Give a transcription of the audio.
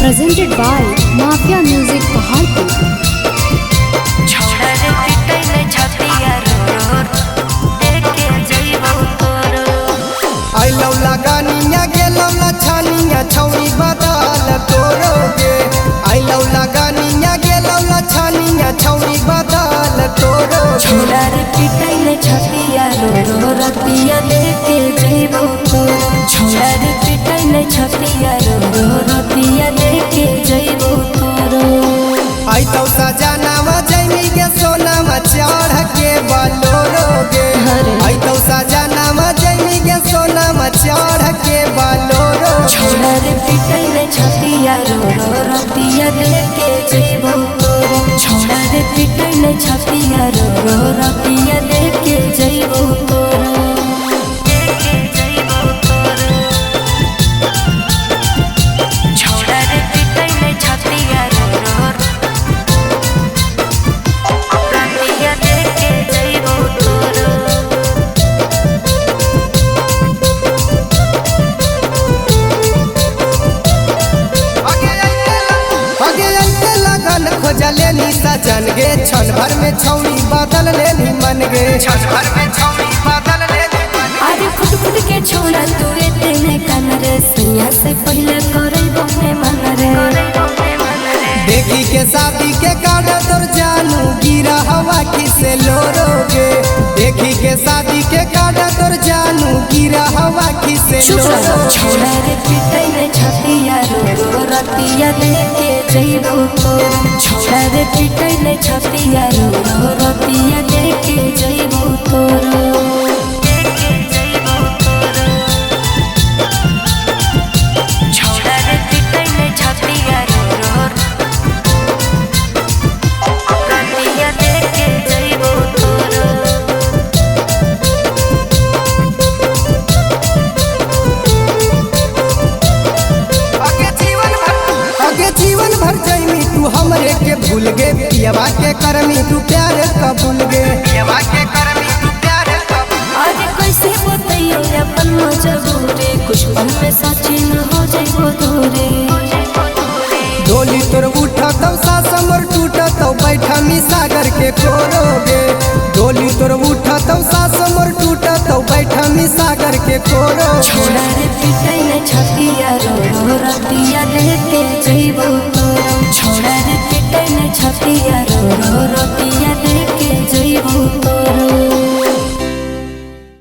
presented by Mafia Music Pahalpur. आई लौला गानिया गे लौला छानिया छौरी बदल तोरोगे। आई लौला गानिया गे लौला छानिया छौरी बदल तोरोगे। छोड़ा रे पिटाइले छतिया रो रतिया लेके जइबो तोरो। छोड़ा रे पिटाइले छतिया रो रतिया लेके जइबो तोरो। आई तो सजनावा जइमी गे सोनामा चढ़ के बलोरोगे। आई तो सजनावा जइमी गे सोनामा चढ़ के बलोरोगे। छोड़ा रे पिटाइले छतिया रो रतिया लेके जइबो तोरो। छोड़ा रे पिटाइले छतिया रो रतिया लेके जइबो तोरो। छोड़ा रे पिटाइले छतिया रो रतिया लेके जइबो तोरो। आगे आइते लगन खोजले नी सजन गे। क्षण भर में छौरी बदल ले नी मन गे। क्षण भर में छौरी बदल ले नी मन गे। अरे खुद खुद के छोड़ा तू तेने कन रे। सैया से पहले करे बने मन रे। देखी के शादी के कार्ड तोर जानू गिरा हवा किसे लोरोगे। देखी के शादी के कार्ड तोर जानू गिरा हवा किसे लोरोगे। छोड़ा रे पिटाइले छतिया रो रतिया लेके जइबो तोरो। छोड़ा रे पिटाइले छतिया रो रतिया लेके जइबो तोरो। छोड़ा रे पिटाइले छतिया रो रतिया लेके जइबो तोरो। आगे जीवन भर जइमी तू हमरे के भूल गे। पियवा के करमी तू प्यार कबूल गे। पियवा के करमी तू प्यार कबूल। आज कैसे बताइयो अपन मजबूरी। कुछ पल में सच्ची न हो जाइबो दूरी। डोली तोर उठा तब सास मोर टूटा तब बैठा मी सागर के कोरोगे। डोली तोर उठा तब सास मोर टूटा तब बैठा मी सागर के कोरोगे। छोड़ा रे पिटाइले छतिया रो रतिया लेके जइबो तोरो। छोड़ा रे पिटाइले छतिया रो रतिया लेके जइबो तोरो।